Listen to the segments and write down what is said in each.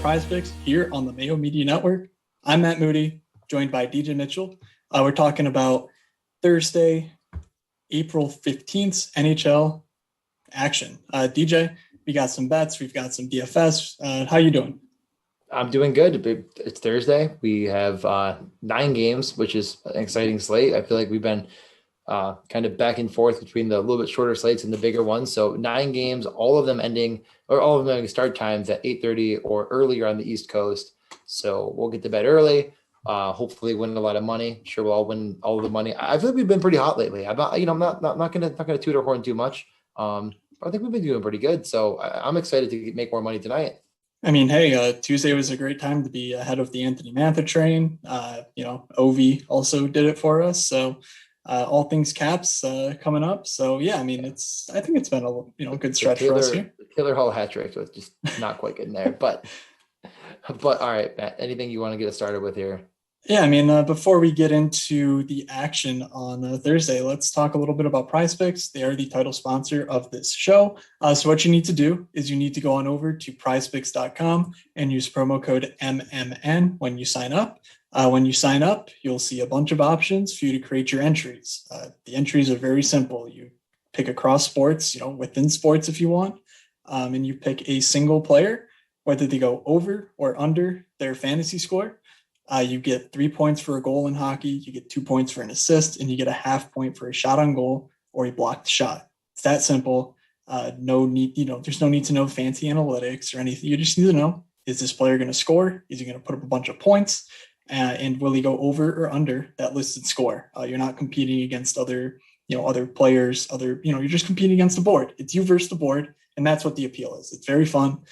Prize Picks here on the Mayo Media Network. I'm Matt Moody, joined by DJ Mitchell. We're talking about Thursday, April 15th NHL action. DJ, we got some bets. We've got some DFS. How you doing? I'm doing good. It's Thursday. We have 9 games, which is an exciting slate. I feel like we've been kind of back and forth between the little bit shorter slates and the bigger ones. So 9 games, all of them having start times at 8:30 or earlier on the East Coast. So we'll get to bed early. Hopefully win a lot of money. Sure, we'll all win all of the money. I feel like we've been pretty hot lately. I'm not gonna toot our horn too much. But I think we've been doing pretty good. So I'm excited to make more money tonight. I mean, hey, Tuesday was a great time to be ahead of the Anthony Mantha train. Ovi also did it for us. So all things Caps coming up. So yeah, I mean, I think it's been a good stretch for us here. The Taylor Hall hat trick was just not quite getting there, but all right, Matt. Anything you want to get us started with here? Yeah, I mean, before we get into the action on Thursday, let's talk a little bit about Prize Picks. They are the title sponsor of this show. So what you need to do is you need to go on over to prizepicks.com and use promo code MMN when you sign up. When you sign up, you'll see a bunch of options for you to create your entries. The entries are very simple. You pick across sports, within sports if you want, and you pick a single player, whether they go over or under their fantasy score. You get 3 points for a goal in hockey, you get 2 points for an assist, and you get a half point for a shot on goal or a blocked shot. It's that simple. There's no need to know fancy analytics or anything. You just need to know, is this player going to score? Is he going to put up a bunch of points? And will he go over or under that listed score? You're not competing against other players, you're just competing against the board. It's you versus the board, and that's what the appeal is. It's very fun.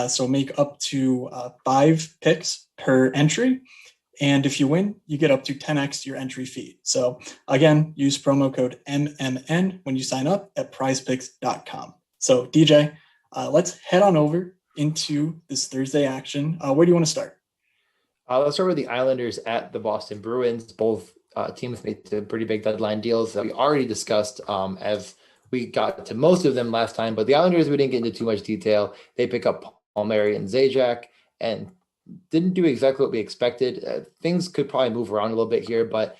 So make up to 5 picks per entry. And if you win, you get up to 10x your entry fee. So again, use promo code MMN when you sign up at prizepicks.com. So DJ, let's head on over into this Thursday action. Where do you want to start? Let's start with the Islanders at the Boston Bruins. Both teams made some pretty big deadline deals that we already discussed as we got to most of them last time. But the Islanders, we didn't get into too much detail. They pick up Palmieri and Zajac and didn't do exactly what we expected. Things could probably move around a little bit here, but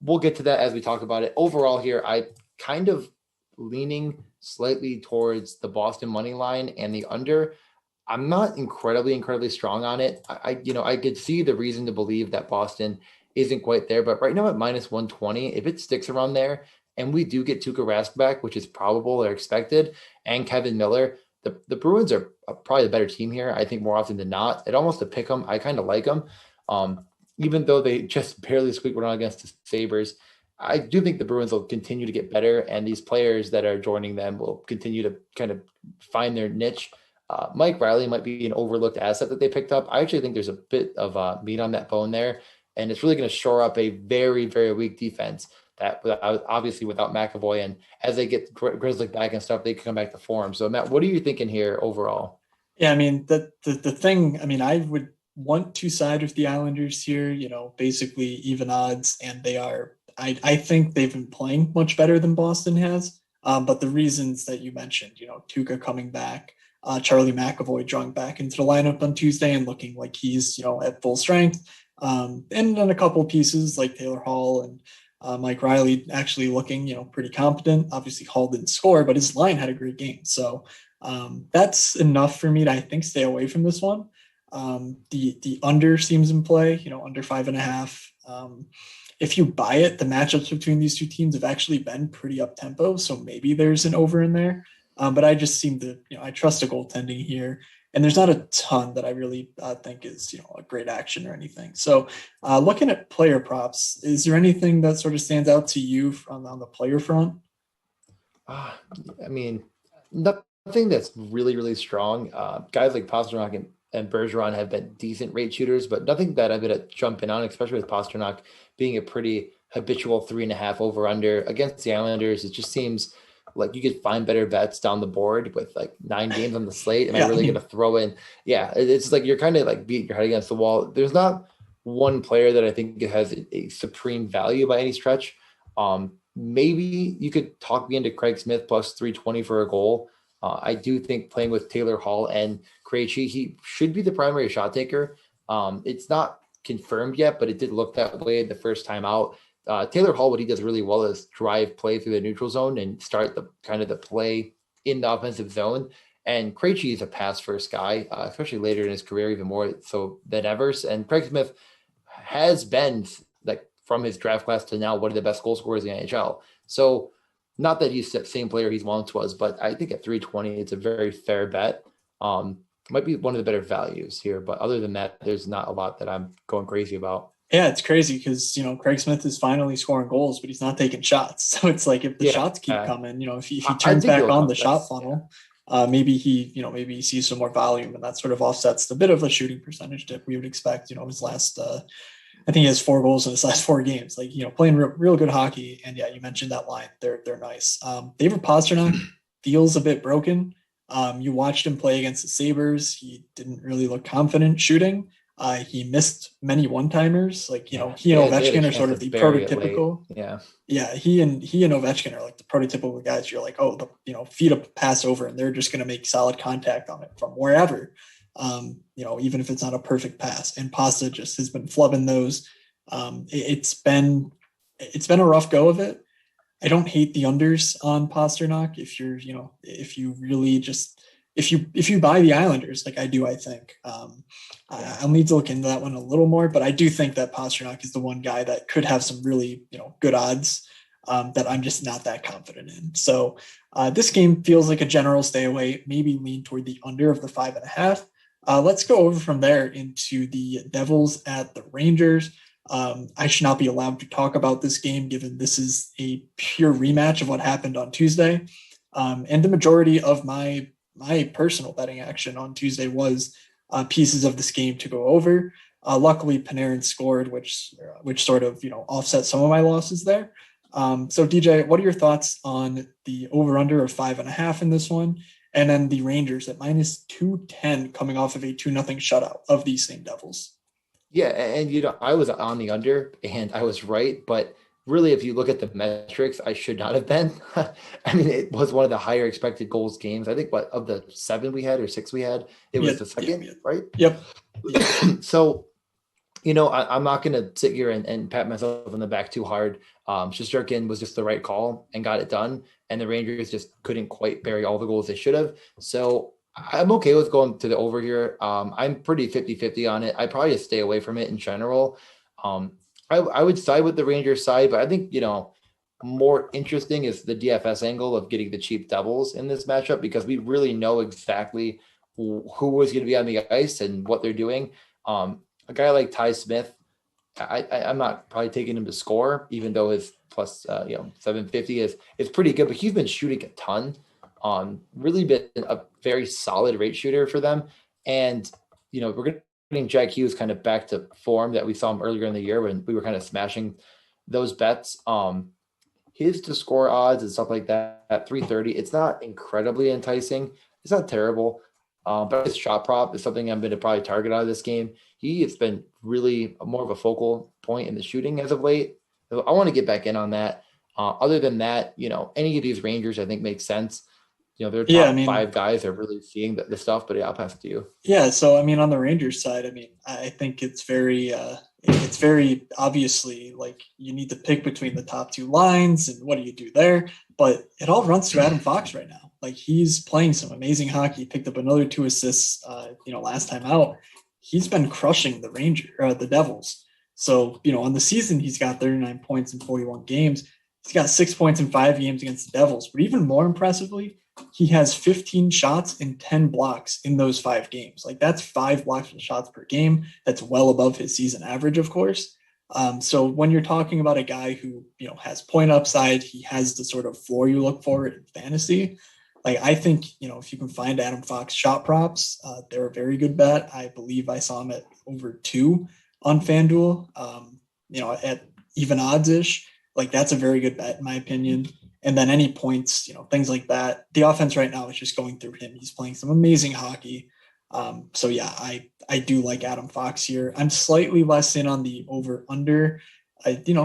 we'll get to that as we talk about it. Overall here, I kind of leaning slightly towards the Boston money line and the under. I'm not incredibly strong on it. I could see the reason to believe that Boston isn't quite there, but right now at minus 120, if it sticks around there and we do get Tuukka Rask back, which is probable or expected, and Kevin Miller, the Bruins are probably the better team here. I think more often than not, it almost to pick them. I kind of like them. Even though they just barely squeaked around against the Sabres, I do think the Bruins will continue to get better, and these players that are joining them will continue to kind of find their niche. Mike Riley might be an overlooked asset that they picked up. I actually think there's a bit of meat on that bone there, and it's really going to shore up a very, very weak defense that obviously without McAvoy, and as they get Grizzly back and stuff, they can come back to form. So Matt, what are you thinking here overall? Yeah, I mean, the thing, I mean, I would want to side with the Islanders here, basically even odds, and they are, I think they've been playing much better than Boston has. But the reasons that you mentioned, Tuukka coming back, Charlie McAvoy drawing back into the lineup on Tuesday and looking like he's, at full strength. And then a couple of pieces like Taylor Hall and Mike Riley actually looking, pretty competent. Obviously Hall didn't score, but his line had a great game. So that's enough for me to, I think, stay away from this one. The under seems in play, under 5.5. If you buy it, the matchups between these two teams have actually been pretty up tempo. So maybe there's an over in there. But I just seem to, I trust a goaltending here. And there's not a ton that I really think is, a great action or anything. So looking at player props, is there anything that sort of stands out to you on the player front? I mean, nothing that's really, really strong. Guys like Pastrnak and Bergeron have been decent rate shooters, but nothing that I'm going to jump in on, especially with Pastrnak being a pretty habitual 3.5 over under against the Islanders. It just seems like you could find better bets down the board with like 9 games on the slate. Am I really going to throw in? Yeah, it's like you're kind of like beating your head against the wall. There's not one player that I think has a supreme value by any stretch. Maybe you could talk me into Craig Smith plus 320 for a goal. I do think playing with Taylor Hall and Krejci, he should be the primary shot taker. It's not confirmed yet, but it did look that way the first time out. Taylor Hall, what he does really well is drive play through the neutral zone and start the kind of the play in the offensive zone. And Krejci is a pass first guy, especially later in his career, even more so than ever. And Craig Smith has been, like, from his draft class to now, one of the best goal scorers in the NHL. So not that he's the same player he's once was, but I think at 320, it's a very fair bet. Might be one of the better values here, but other than that, there's not a lot that I'm going crazy about. Yeah, it's crazy because, Craig Smith is finally scoring goals, but he's not taking shots. So it's like if the shots keep coming, if he turns back on the shot funnel, maybe he sees some more volume, and that sort of offsets the bit of a shooting percentage dip we would expect. His last, I think he has 4 goals in his last 4 games, playing real good hockey. And yeah, you mentioned that line. They're nice. David Pastrnak feels a bit broken. You watched him play against the Sabres. He didn't really look confident shooting. He missed many one-timers. He and Ovechkin are sort of the prototypical. Yeah. He and Ovechkin are like the prototypical guys. You're like, oh, feed a pass over, and they're just going to make solid contact on it from wherever. Even if it's not a perfect pass. And Pasta just has been flubbing those. It's been a rough go of it. I don't hate the unders on Pastrnak if you buy the Islanders, like I do, I think. I'll need to look into that one a little more, but I do think that Pastrnak is the one guy that could have some really, good odds that I'm just not that confident in. So this game feels like a general stay away, maybe lean toward the under of the 5.5. Let's go over from there into the Devils at the Rangers. I should not be allowed to talk about this game given this is a pure rematch of what happened on Tuesday. And the majority of my personal betting action on Tuesday was pieces of this game to go over. Luckily, Panarin scored, which sort of offset some of my losses there. So DJ, what are your thoughts on the over/under of 5.5 in this one, and then the Rangers at -210 coming off of a 2-0 shutout of these same Devils? Yeah, and I was on the under, and I was right, but really, if you look at the metrics, I should not have been. I mean, it was one of the higher expected goals games. I think of the 7 we had or 6 we had, it was the second, right? Yep. So, I'm not going to sit here and pat myself on the back too hard. Shesterkin was just the right call and got it done. And the Rangers just couldn't quite bury all the goals they should have. So I'm okay with going to the over here. I'm pretty 50-50 on it. I probably just stay away from it in general. I would side with the Rangers side, but I think, more interesting is the DFS angle of getting the cheap Devils in this matchup, because we really know exactly who was going to be on the ice and what they're doing. A guy like Ty Smith, I'm not probably taking him to score, even though his plus 750 is pretty good, but he's been shooting a ton. Really been a very solid rate shooter for them. And, we're getting Jack Hughes kind of back to form that we saw him earlier in the year when we were kind of smashing those bets. His to score odds and stuff like that at 330, it's not incredibly enticing. It's not terrible. But his shot prop is something I'm going to probably target out of this game. He has been really more of a focal point in the shooting as of late. So I want to get back in on that. Other than that, any of these Rangers I think makes sense. Their top 5 guys are really seeing the stuff, but I'll pass it to you. Yeah. So, on the Rangers side, I think it's very obviously like you need to pick between the top 2 lines and what do you do there? But it all runs through Adam Fox right now. Like he's playing some amazing hockey, picked up another 2 assists, last time out. He's been crushing the Devils. So, on the season, he's got 39 points in 41 games. He's got 6 points in 5 games against the Devils. But even more impressively, he has 15 shots and 10 blocks in those 5 games. Like that's 5 blocks and shots per game. That's well above his season average, of course. So when you're talking about a guy who, has point upside, he has the sort of floor you look for in fantasy. Like I think, if you can find Adam Fox shot props, they're a very good bet. I believe I saw him at over 2 on FanDuel, at even odds-ish. Like that's a very good bet in my opinion. And then any points, things like that. The offense right now is just going through him. He's playing some amazing hockey. So yeah, I do like Adam Fox here. I'm slightly less in on the over/under.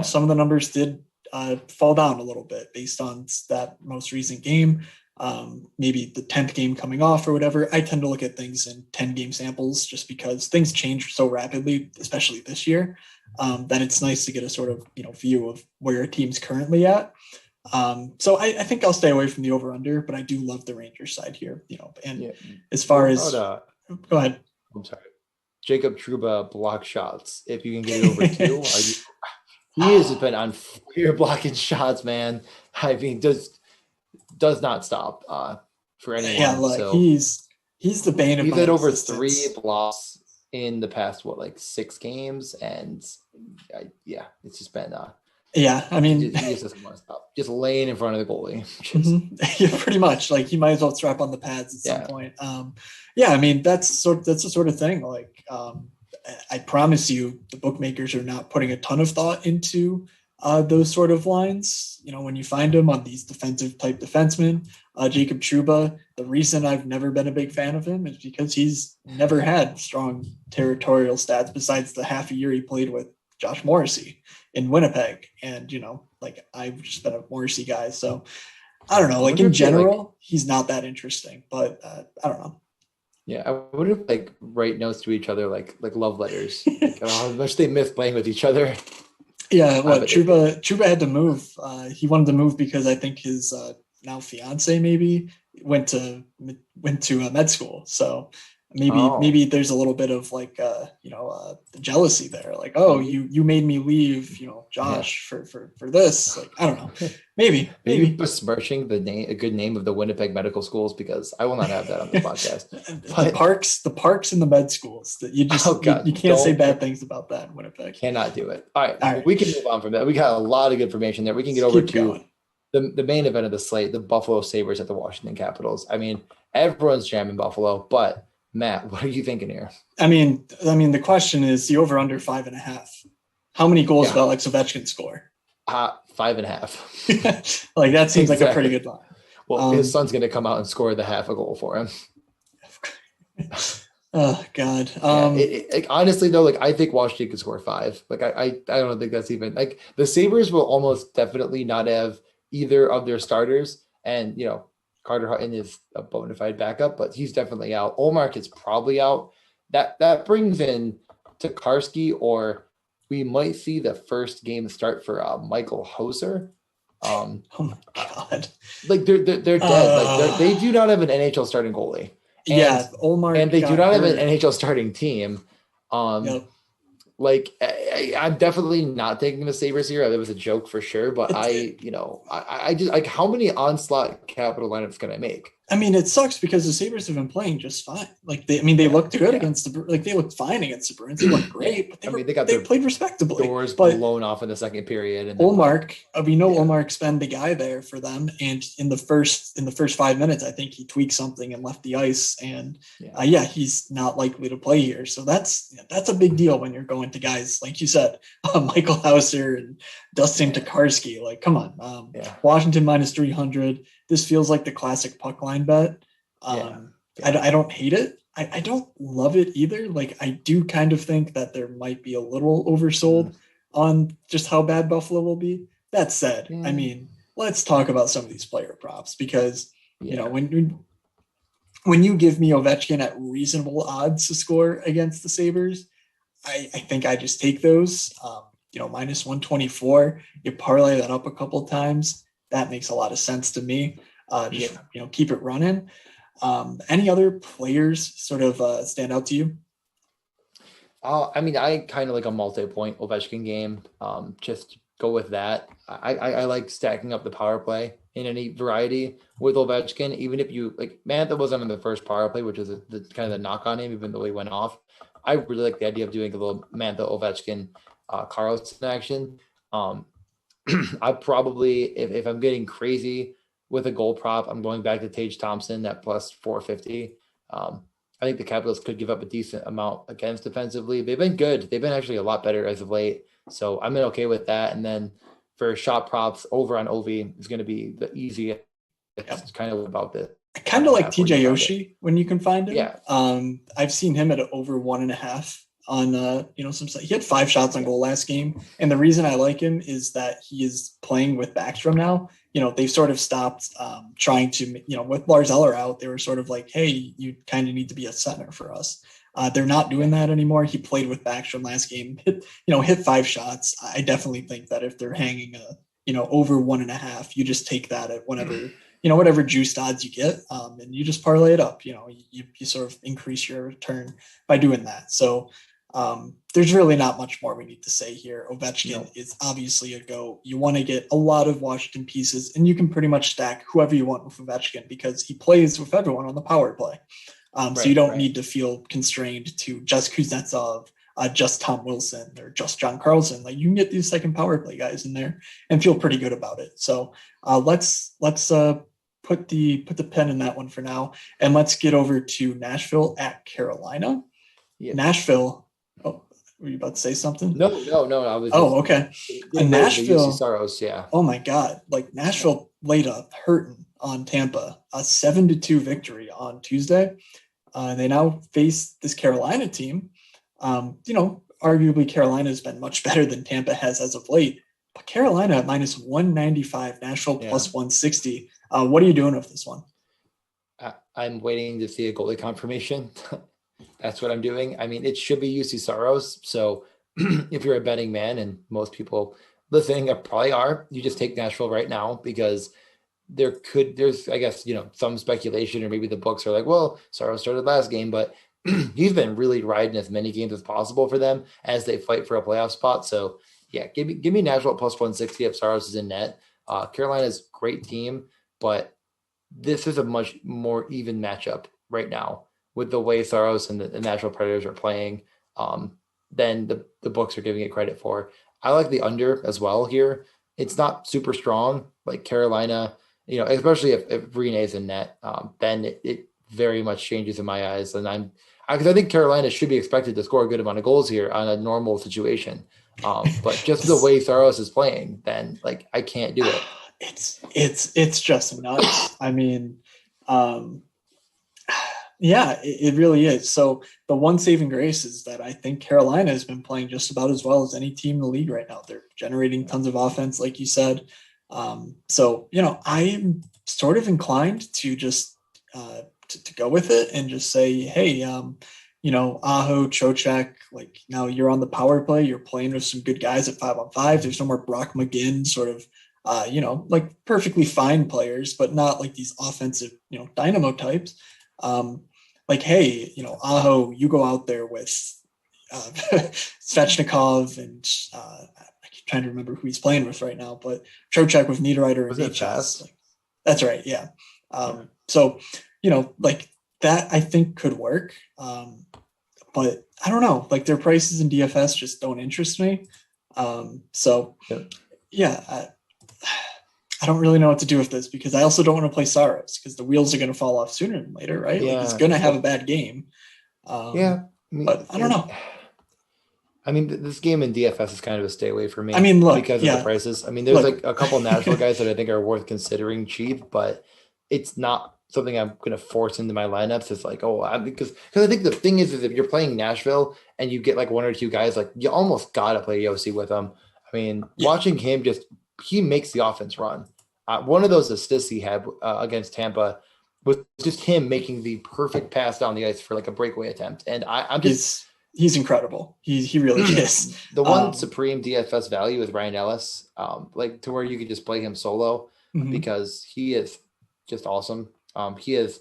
Some of the numbers did fall down a little bit based on that most recent game. maybe the 10th game coming off or whatever. I tend to look at things in 10 game samples just because things change so rapidly, especially this year, that it's nice to get a sort of, view of where a team's currently at. So I think I'll stay away from the over under, but I do love the Rangers side here, and as far as, go ahead. I'm sorry. Jacob Trouba block shots. If you can get it over 2, he has been on fire blocking shots, man. I mean, does not stop for anyone. Yeah, look, so he's the bane of my existence. He's had over 3 blocks in the past 6 games, and it's just been I mean, he just doesn't want to stop. Just laying in front of the goalie. Yeah, pretty much. He might as well strap on the pads at some point. I mean, that's the sort of thing. I promise you, the bookmakers are not putting a ton of thought into those sort of lines. When you find them on these defensive type defensemen, Jacob Trouba, the reason I've never been a big fan of him is because he's never had strong territorial stats besides the half a year he played with Josh Morrissey in Winnipeg. And, I've just been a Morrissey guy. So I don't know, in general, he's not that interesting, but I don't know. Yeah, I would have write notes to each other like love letters. How much they miss playing with each other. Yeah, well, Trouba had to move. He wanted to move because I think his now fiance maybe went to med school. So maybe there's a little bit of jealousy there. You made me leave, Josh for this. I don't know. Maybe besmirching a good name of the Winnipeg medical schools, because I will not have that on the podcast. The parks and the med schools that you just you can't say bad things about that in Winnipeg. Cannot do it. All right. We can move on from that. We got a lot of good information there. We can get over to the main event of the slate, the Buffalo Sabres at the Washington Capitals. I mean, everyone's jamming Buffalo, but Matt, what are you thinking here? I mean, the question is the over under 5.5. How many goals will Alex Ovechkin score? 5.5. That seems like a pretty good line. Well, his son's going to come out and score the half a goal for him. Oh God. Honestly though, I think Washington could score 5. I don't think that's even the Sabres will almost definitely not have either of their starters, and Carter Hutton is a bona fide backup, but he's definitely out. Olmark is probably out. That brings in Tokarski, or we might see the first game start for Michael Hoser. Oh my God! They're dead. They do not have an NHL starting goalie. Olmark, and they do not have an NHL starting team. Yep. I'm definitely not taking the Sabres here. That was a joke for sure, but I just how many onslaught capital lineups can I make? I mean, it sucks because the Sabres have been playing just fine. They looked good against they looked fine against the Bruins. They looked great, but they played respectably. Doors blown off in the second period. And Olmark, Olmark's been the guy there for them. And in the first 5 minutes, I think he tweaked something and left the ice. And he's not likely to play here. So that's a big deal when you're going to guys like you said, Michael Hauser and Dustin Tokarski. Come on, Washington minus 300. This feels like the classic puck line bet. I don't hate it. I don't love it either. I do kind of think that there might be a little oversold on just how bad Buffalo will be. That said, I mean, let's talk about some of these player props, because when you give me Ovechkin at reasonable odds to score against the Sabres, I think I just take those. Minus 124. You parlay that up a couple times. That makes a lot of sense to me. Keep it running. Any other players sort of stand out to you? I mean, I kind of like a multi-point Ovechkin game. Just go with that. I like stacking up the power play in any variety with Ovechkin. Even if you Mantha wasn't on the first power play, which is the kind of the knock on him, even though he went off. I really like the idea of doing a little Mantha Ovechkin Carlson action. I probably, if I'm getting crazy with a goal prop, I'm going back to Tage Thompson at plus 450. I think the Capitals could give up a decent amount against defensively. They've been good. They've been actually a lot better as of late. So I'm okay with that. And then for shot props, over on Ovi is going to be the easiest. It's kind of about this. I kind of like TJ Oshie when you can find him. Yeah. I've seen him at over 1.5 on he had 5 shots on goal last game. And the reason I like him is that he is playing with Backstrom now. They've sort of stopped trying to, with Lars Eller out, they were sort of like, hey, you kind of need to be a center for us. They're not doing that anymore. He played with Backstrom last game, hit 5 shots. I definitely think that if they're hanging over 1.5, you just take that at whatever juiced odds you get, and you just parlay it up. You sort of increase your return by doing that. So there's really not much more we need to say here. Ovechkin is obviously a go. You want to get a lot of Washington pieces, and you can pretty much stack whoever you want with Ovechkin because he plays with everyone on the power play. So you don't need to feel constrained to just Kuznetsov, just Tom Wilson, or just John Carlson. Like, you can get these second power play guys in there and feel pretty good about it. So let's put the pen in that one for now, and let's get over to Nashville at Carolina. Yeah. Nashville. Oh, were you about to say something? No. I was. Okay. Nashville. Saros, yeah. Oh my God! Like, Nashville laid a hurting on Tampa, a 7-2 victory on Tuesday. They now face this Carolina team. Arguably Carolina has been much better than Tampa has as of late, but Carolina at minus 195, Nashville plus 160. What are you doing with this one? I'm waiting to see a goalie confirmation. That's what I'm doing. I mean, it should be UC Saros. So if you're a betting man, and most people listening probably are, you just take Nashville right now because there's, I guess, some speculation, or maybe the books are like, well, Saros started last game, but he's been really riding as many games as possible for them as they fight for a playoff spot. So yeah, give me Nashville at plus 160 if Saros is in net. Carolina's a great team, but this is a much more even matchup right now with the way Saros and the Nashville Predators are playing than the books are giving it credit for. I like the under as well here. It's not super strong like Carolina, especially if Rene's in net, then it very much changes in my eyes. And because I think Carolina should be expected to score a good amount of goals here on a normal situation. But just the way Saros is playing, then like I can't do it. It's just nuts. I mean, yeah, it really is. So the one saving grace is that I think Carolina has been playing just about as well as any team in the league right now. They're generating tons of offense, like you said. So I'm sort of inclined to just to go with it and just say, hey, Aho, Trocheck, like, now you're on the power play. You're playing with some good guys at 5-on-5. There's no more Brock McGinn sort of, like perfectly fine players, but not like these offensive, dynamo types. Like, hey, Aho, you go out there with Svechnikov and I keep trying to remember who he's playing with right now, but Trocheck with Niederreiter and HS. That's right. Yeah. So, like that I think could work. But I don't know, like their prices in DFS just don't interest me. So yeah, I don't really know what to do with this because I also don't want to play Saros because the wheels are going to fall off sooner than later, right? Yeah. Like, he's going to have a bad game. But I don't know. I mean, this game in DFS is kind of a stay away for me. I mean, look, because of the prices. I mean, there's like a couple of Nashville guys that I think are worth considering cheap, but it's not something I'm going to force into my lineups. It's like, because I think the thing is if you're playing Nashville and you get like one or two guys, like you almost got to play Yossi with them. I mean, watching him he makes the offense run. One of those assists he had against Tampa was just him making the perfect pass down the ice for like a breakaway attempt. And I'm just... He's incredible. He really is. The one supreme DFS value is Ryan Ellis, like to where you could just play him solo because he is just awesome. He is,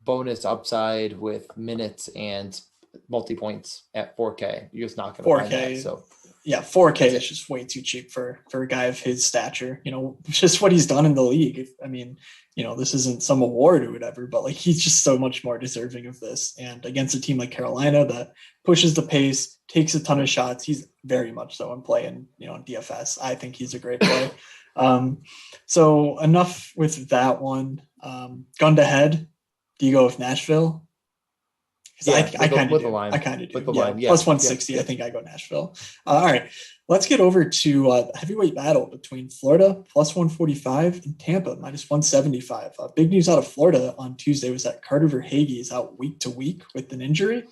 bonus upside with minutes and multi-points at 4K. You're just not going to find that. So yeah, 4K is just way too cheap for a guy of his stature. Just what he's done in the league. I mean, this isn't some award or whatever, but like he's just so much more deserving of this. And against a team like Carolina that pushes the pace, takes a ton of shots, he's very much so in play. And in DFS, I think he's a great play. So enough with that one. Gun to head. Do you go with Nashville? I kind of do. I kind of do. Plus 160. I think I go Nashville. All right. Let's get over to the heavyweight battle between Florida plus 145 and Tampa minus 175. Big news out of Florida on Tuesday was that Carter Verhaeghe is out week to week with an injury.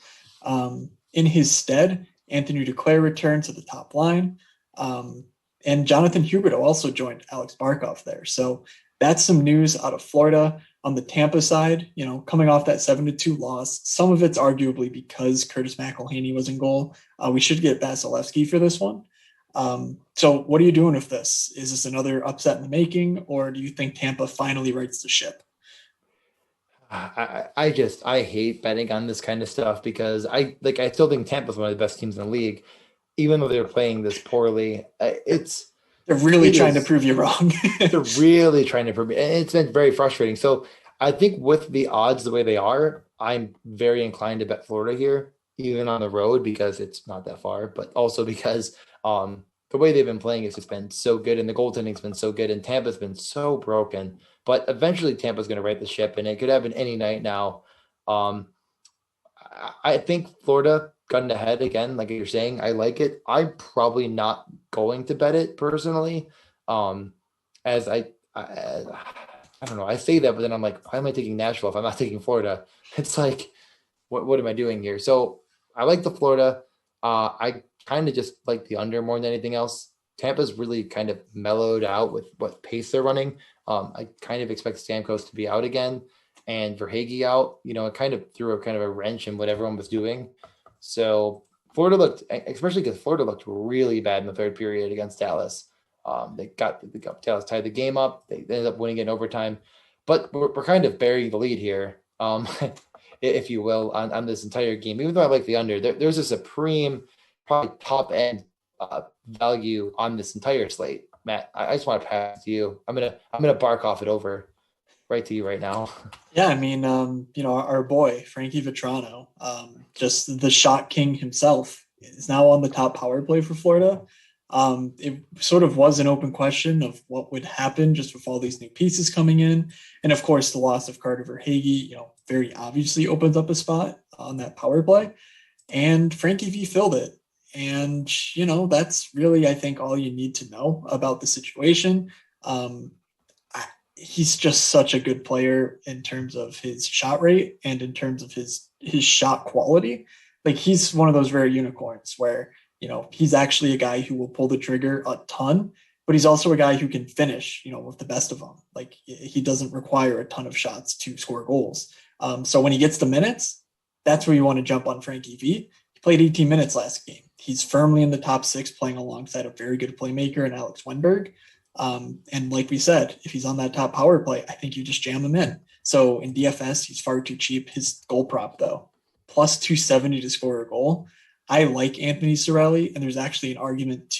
In his stead, Anthony Duclair returned to the top line. And Jonathan Huberdeau also joined Alex Barkov there. So that's some news out of Florida. On the Tampa side, coming off that 7-2 loss, some of it's arguably because Curtis McElhaney was in goal. We should get Vasilevsky for this one. So what are you doing with this? Is this another upset in the making, or do you think Tampa finally rights the ship? I hate betting on this kind of stuff because I still think Tampa's one of the best teams in the league, even though they're playing this poorly. They're really trying to prove you wrong. They're really trying to prove me. And it's been very frustrating. So I think with the odds the way they are, I'm very inclined to bet Florida here, even on the road, because it's not that far, but also because the way they've been playing has just been so good, and the goaltending's been so good, and Tampa's been so broken. But eventually Tampa's going to right the ship, and it could happen any night now. I think Florida gun ahead again, like you're saying. I like it. I'm probably not going to bet it personally. As I don't know. I say that, but then I'm like, why am I taking Nashville if I'm not taking Florida? It's like, what am I doing here? So I like the Florida. I kind of just like the under more than anything else. Tampa's really kind of mellowed out with what pace they're running. I kind of expect Stamkos to be out again and Verhaeghe out. It kind of threw a kind of a wrench in what everyone was doing. So Florida looked, especially because Florida looked really bad in the third period against Dallas. They got Dallas tied the game up. They ended up winning it in overtime, but we're kind of burying the lead here, if you will, on this entire game. Even though I like the under, there's a supreme, probably top end value on this entire slate. Matt, I just want to pass to you. I'm gonna bark off it over right to you right now. Yeah, I mean, our boy Frankie Vetrano, just the shot king himself, is now on the top power play for Florida. It sort of was an open question of what would happen just with all these new pieces coming in, and of course the loss of Carter Verhaeghe, very obviously opens up a spot on that power play, and Frankie V filled it. And, that's really, I think, all you need to know about the situation. He's just such a good player in terms of his shot rate and in terms of his shot quality. Like, he's one of those rare unicorns where, he's actually a guy who will pull the trigger a ton, but he's also a guy who can finish, with the best of them. Like, he doesn't require a ton of shots to score goals. So when he gets the minutes, that's where you want to jump on Frankie V. He played 18 minutes last game. He's firmly in the top six, playing alongside a very good playmaker in Alex Wenberg. And like we said, if he's on that top power play, I think you just jam him in. So in DFS, he's far too cheap. His goal prop, though, plus 270 to score a goal. I like Anthony Cirelli, and there's actually an argument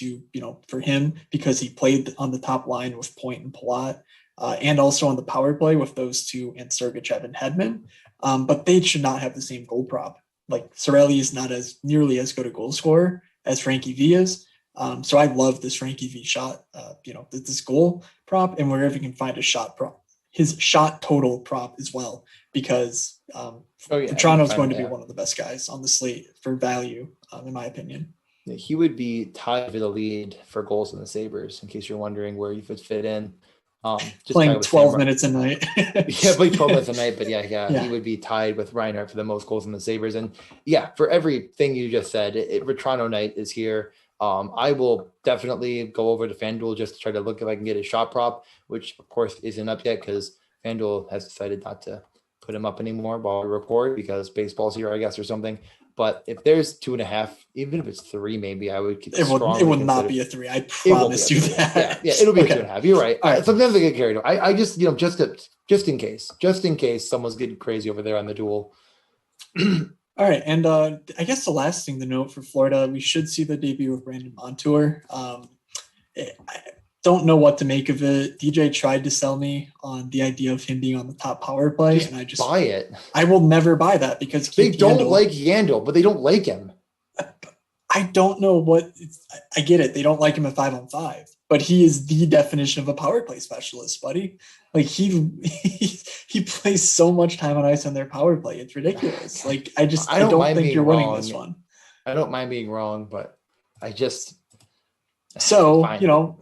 for him because he played on the top line with Point and Palat, and also on the power play with those two and Sergachev and Hedman. But they should not have the same goal prop. Like, Cirelli is not as nearly as good a goal scorer as Frankie V is. So I love this Frankie V shot, this goal prop, and wherever you can find a shot prop, his shot total prop as well, because Toronto's going to be one of the best guys on the slate for value, in my opinion. Yeah, he would be tied for the lead for goals in the Sabres, in case you're wondering where you would fit in. Just playing 12 minutes a night. Yeah, playing 12 minutes a night, but yeah, he would be tied with Reinhart for the most goals in the Sabres. And yeah, for everything you just said, Vetrano night is here. I will definitely go over to FanDuel just to try to look if I can get a shot prop, which of course isn't up yet because FanDuel has decided not to put him up anymore while we record because baseball's here, I guess, or something. But if there's 2.5, even if it's 3, maybe I would. It would not be a 3. I promise you that. Yeah, it'll be a 2.5. You're right. All right. Sometimes I get carried away. I just, just in case someone's getting crazy over there on the duel. All right, and I guess the last thing to note for Florida, we should see the debut of Brandon Montour. I don't know what to make of it. DJ tried to sell me on the idea of him being on the top power play, and I just buy it. I will never buy that because they don't like Yandel, but they don't like him. I don't know what. I get it. They don't like him at 5-on-5, but he is the definition of a power play specialist, buddy. Like he plays so much time on ice on their power play. It's ridiculous. Like I don't think you're winning this one. I don't mind being wrong, but I just. So,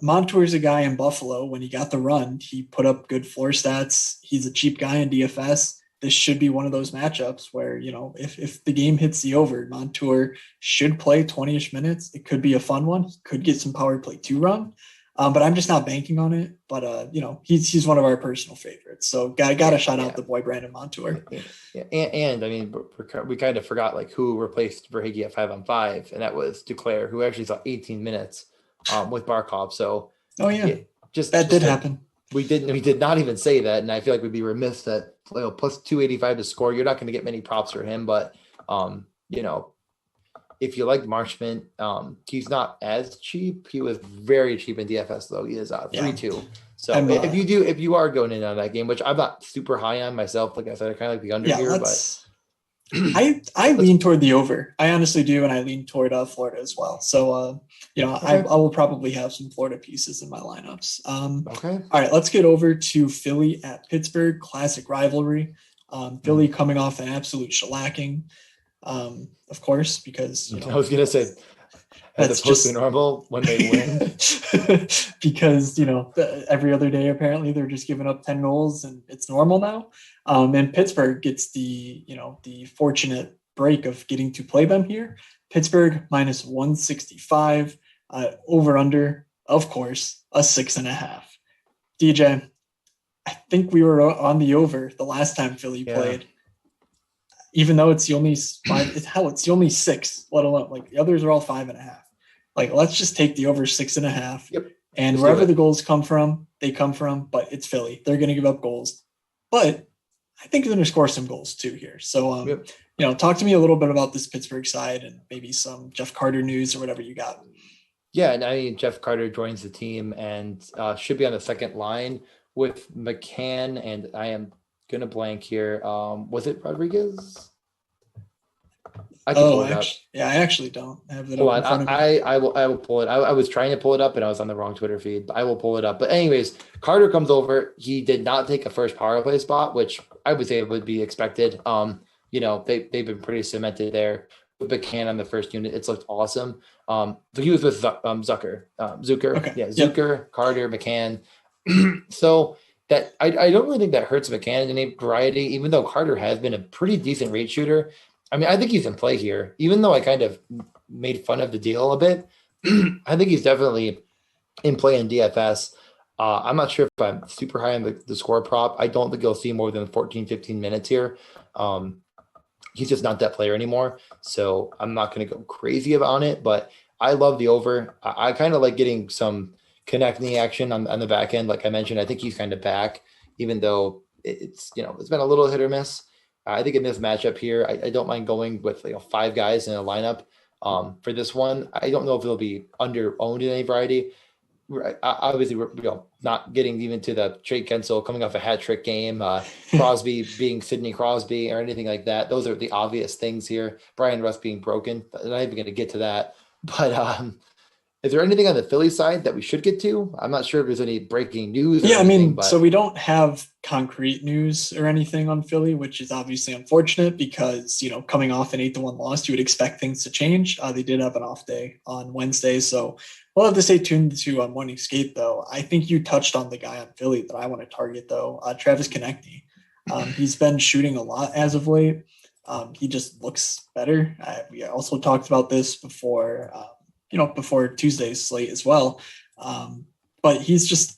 Montour's a guy in Buffalo. When he got the run, he put up good floor stats. He's a cheap guy in DFS. this should be one of those matchups where, if the game hits the over, Montour should play 20-ish minutes. It could be a fun one. He could get some power play 2 run. But I'm just not banking on it. But he's one of our personal favorites. So gotta shout out the boy Brandon Montour. Yeah. And I mean, we kind of forgot like who replaced Verhaeghe at 5-on-5, and that was Duclair, who actually saw 18 minutes with Barkov. So that did happen. We did not even say that, and I feel like we'd be remiss that plus 285 to score. You're not going to get many props for him, but if you like Marchment, he's not as cheap. He was very cheap in DFS though. He is 3-2. So if you are going in on that game, which I'm not super high on myself, like I said, I kind of like the under here, but I lean toward the over. I honestly do, and I lean toward Florida as well. So I will probably have some Florida pieces in my lineups. Okay. All right, let's get over to Philly at Pittsburgh, classic rivalry. Philly coming off an absolute shellacking. Of course, because I was gonna say as opposed to normal when they win. Because every other day apparently they're just giving up 10 goals and it's normal now. And Pittsburgh gets the fortunate break of getting to play them here. Pittsburgh minus 165, over under, of course, a 6.5. DJ, I think we were on the over the last time Philly played. Even though it's the only 5, it's the only 6, let alone like the others are all 5.5. Like, let's just take the over 6.5. Yep. And just wherever the goals come from, they come from, but it's Philly. They're going to give up goals. But I think they're going to score some goals too here. So, talk to me a little bit about this Pittsburgh side and maybe some Jeff Carter news or whatever you got. Yeah, and I mean, Jeff Carter joins the team and should be on the second line with McCann, and I am going to blank here. Was it Rodriguez? I can pull it up. I actually don't have it. Hold on, I will pull it. I was trying to pull it up and I was on the wrong Twitter feed, but I will pull it up. But anyways, Carter comes over. He did not take a first power play spot, which I would say would be expected. They've been pretty cemented there with McCann on the first unit. It's looked awesome. So he was with Zucker. Okay. Yeah, Zucker, Carter, McCann. So that I don't really think that hurts McCann in any variety, even though Carter has been a pretty decent rate shooter. I mean, I think he's in play here, even though I kind of made fun of the deal a bit. I think he's definitely in play in DFS. I'm not sure if I'm super high on the score prop. I don't think you'll see more than 14, 15 minutes here. He's just not that player anymore. So I'm not going to go crazy on it, but I love the over. I kind of like getting some connecting action on the back end. Like I mentioned, I think he's kind of back, even though it's been a little hit or miss. I think in this matchup here, I don't mind going with 5 guys in a lineup for this one. I don't know if it'll be under-owned in any variety. Obviously, we're not getting even to the Trey Kensel coming off a hat trick game, Crosby being Sidney Crosby or anything like that. Those are the obvious things here. Brian Rust being broken. I'm not even going to get to that. But is there anything on the Philly side that we should get to? I'm not sure if there's any breaking news. So we don't have concrete news or anything on Philly, which is obviously unfortunate because, coming off an 8-1 loss, you would expect things to change. They did have an off day on Wednesday, so we'll have to stay tuned to Morning Skate, though. I think you touched on the guy on Philly that I want to target, though, Travis Konechny. He's been shooting a lot as of late. He just looks better. We also talked about this before Tuesday's slate as well. But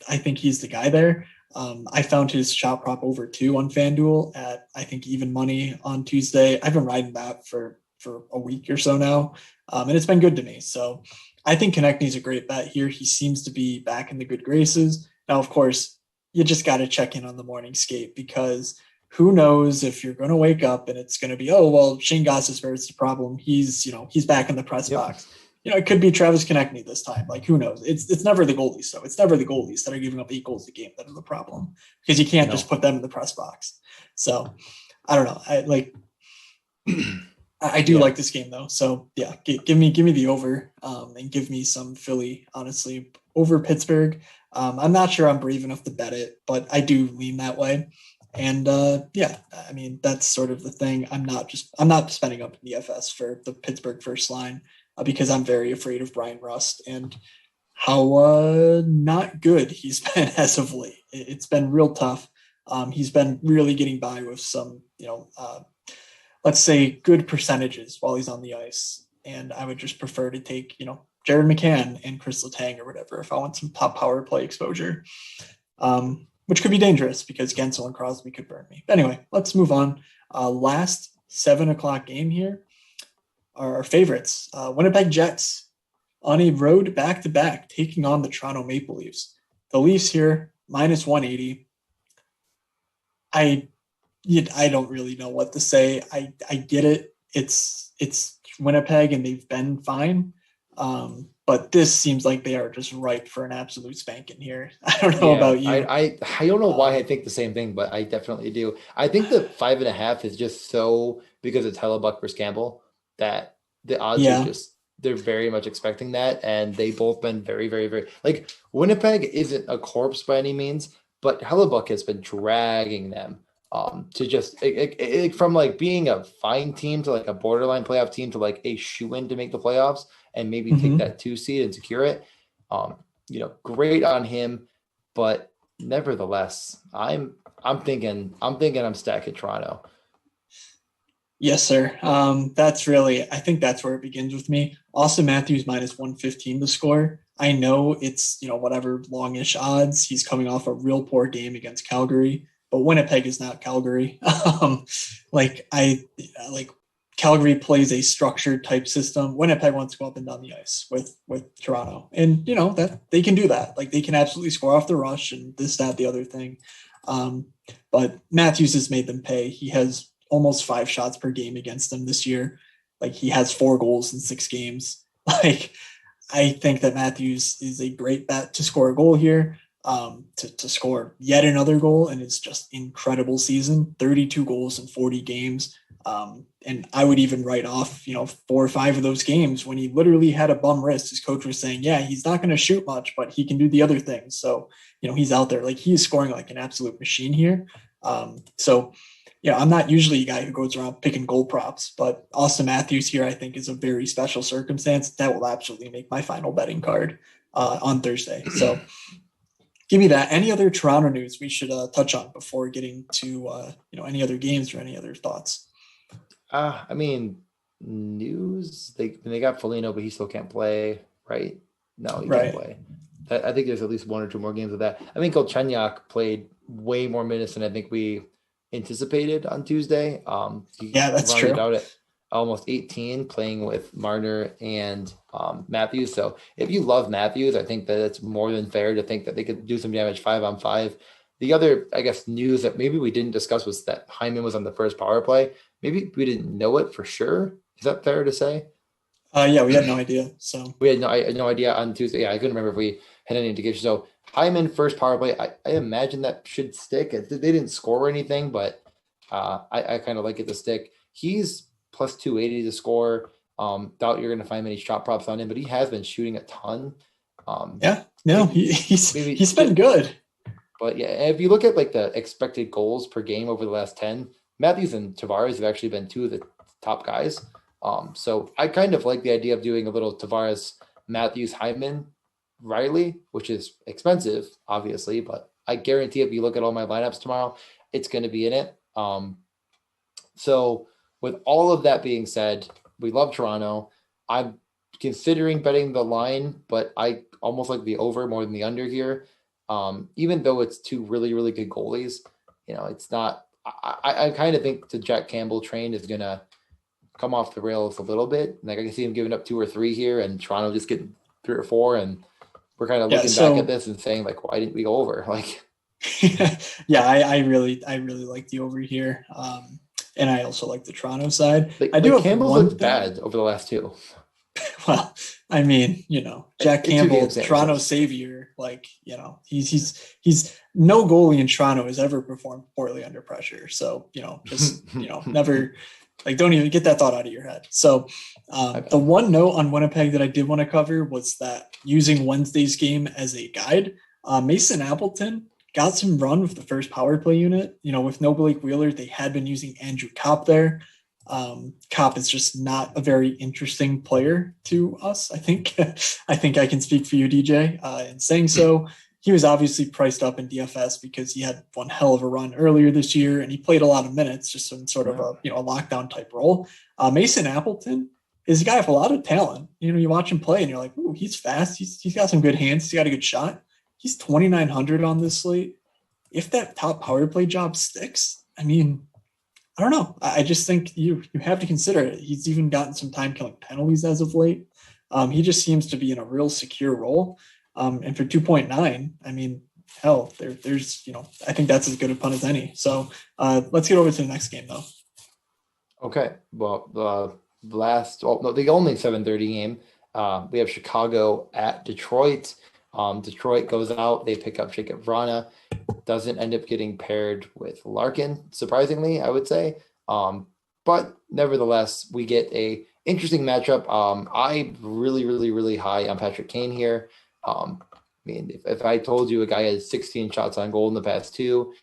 I think he's the guy there. I found his shot prop over 2 on FanDuel at, I think, even money on Tuesday. I've been riding that for a week or so now. And it's been good to me. So I think Konechny's a great bet here. He seems to be back in the good graces. Now, of course, you just got to check in on the morning skate because who knows if you're going to wake up and it's going to be, Shane Gostisbehere's the problem. He's back in the press box. It could be Travis Konechny this time. Like, who knows? It's never the goalies, though. It's never the goalies that are giving up 8 goals a game that are the problem because you can't just put them in the press box. So, I don't know. I do like this game, though. So, yeah, give me the over and give me some Philly, honestly, over Pittsburgh. I'm not sure I'm brave enough to bet it, but I do lean that way. And, that's sort of the thing. I'm not spending up in DFS for the Pittsburgh first line. Because I'm very afraid of Brian Rust and how not good he's been as of late. It's been real tough. He's been really getting by with some, let's say good percentages while he's on the ice. And I would just prefer to take, Jared McCann and Chris Letang or whatever if I want some top power play exposure, which could be dangerous because Gensel and Crosby could burn me. But anyway, let's move on. Last 7:00 game here. Our favorites, Winnipeg Jets on a road back-to-back taking on the Toronto Maple Leafs. The Leafs here, minus 180. I don't really know what to say. I get it. It's Winnipeg and they've been fine. But this seems like they are just ripe for an absolute spanking here. I don't know about you. I don't know why I think the same thing, but I definitely do. I think the 5.5 is just so because it's Hellebuck versus Campbell that the odds are just they're very much expecting that, and they both been very, very, very like Winnipeg isn't a corpse by any means, but Hellebuck has been dragging them to just from like being a fine team to like a borderline playoff team to like a shoe-in to make the playoffs and maybe take that 2 seed and secure it. Great on him, but nevertheless, I'm thinking I'm stacking Toronto. Yes, sir. I think that's where it begins with me. Austin Matthews minus 115 to score. I know it's, whatever longish odds. He's coming off a real poor game against Calgary, but Winnipeg is not Calgary. Calgary plays a structured type system. Winnipeg wants to go up and down the ice with Toronto. And, that they can do that. Like they can absolutely score off the rush and this, that, the other thing. But Matthews has made them pay. He has almost 5 shots per game against them this year. Like he has 4 goals in 6 games. Like I think that Matthews is a great bet to score a goal here, to score yet another goal. And it's just incredible season, 32 goals in 40 games. And I would even write off, 4 or 5 of those games when he literally had a bum wrist. His coach was saying, yeah, he's not going to shoot much, but he can do the other things. So, he's out there, like he's scoring like an absolute machine here. I'm not usually a guy who goes around picking goal props, but Austin Matthews here, I think is a very special circumstance that will absolutely make my final betting card on Thursday. So give me that. Any other Toronto news we should touch on before getting to, any other games or any other thoughts? News, they got Foligno, but he still can't play, right? No, he can't play. I think there's at least 1 or 2 more games of that. I think Galchenyuk played way more minutes than I think we anticipated on Tuesday. That's true. Out at almost 18 playing with Marner and Matthews. So if you love Matthews, I think that it's more than fair to think that they could do some damage 5-on-5. The other, I guess, news that maybe we didn't discuss was that Hyman was on the first power play. Maybe we didn't know it for sure. Is that fair to say? We had no idea. So we had no idea on Tuesday. Yeah, I couldn't remember if we had any indication. So Hyman first power play. I imagine that should stick. They didn't score anything, but I kind of like it to stick. He's plus 280 to score. Doubt you're going to find many shot props on him, but he has been shooting a ton. He's been good. But yeah, if you look at like the expected goals per game over the last 10, Matthews and Tavares have actually been 2 of the top guys. So I kind of like the idea of doing a little Tavares, Matthews, Hyman, Riley, which is expensive, obviously, but I guarantee if you look at all my lineups tomorrow, it's going to be in it. So with all of that being said, we love Toronto. I'm considering betting the line, but I almost like the over more than the under here. Even though it's 2 really, really good goalies, it's not, I kind of think the Jack Campbell train is going to come off the rails a little bit. Like I can see him giving up 2 or 3 here and Toronto just getting 3 or 4. And we're kind of looking back at this and saying like, why didn't we go over? Like, I really like the over here. And I also like the Toronto side. Campbell looked bad over the last 2. Well, Jack Campbell, Toronto savior, he's no goalie in Toronto has ever performed poorly under pressure. So, never don't even get that thought out of your head. So the one note on Winnipeg that I did want to cover was that using Wednesday's game as a guide, Mason Appleton got some run with the first power play unit, with no Blake Wheeler. They had been using Andrew Kopp there. Kopp is just not a very interesting player to us. I think I can speak for you, DJ, in saying so. he was obviously priced up in DFS because he had one hell of a run earlier this year, and he played a lot of minutes just in sort of a a lockdown type role. Mason Appleton is a guy with a lot of talent. You watch him play, and you're like, ooh, he's fast. He's got some good hands. He's got a good shot. He's 2,900 on this slate. If that top power play job sticks, I mean, I don't know. I just think you have to consider it. He's even gotten some time killing penalties as of late. He just seems to be in a real secure role. And for 2.9, I mean, hell, there's I think that's as good a punt as any. So let's get over to the next game though. Okay. Well, the only 7:30 game. We have Chicago at Detroit. Detroit goes out. They pick up Jacob Vrana. Doesn't end up getting paired with Larkin, surprisingly, I would say. But nevertheless, we get a interesting matchup. I'm really, really, really high on Patrick Kane here. I mean, if I told you a guy has 16 shots on goal in the past two,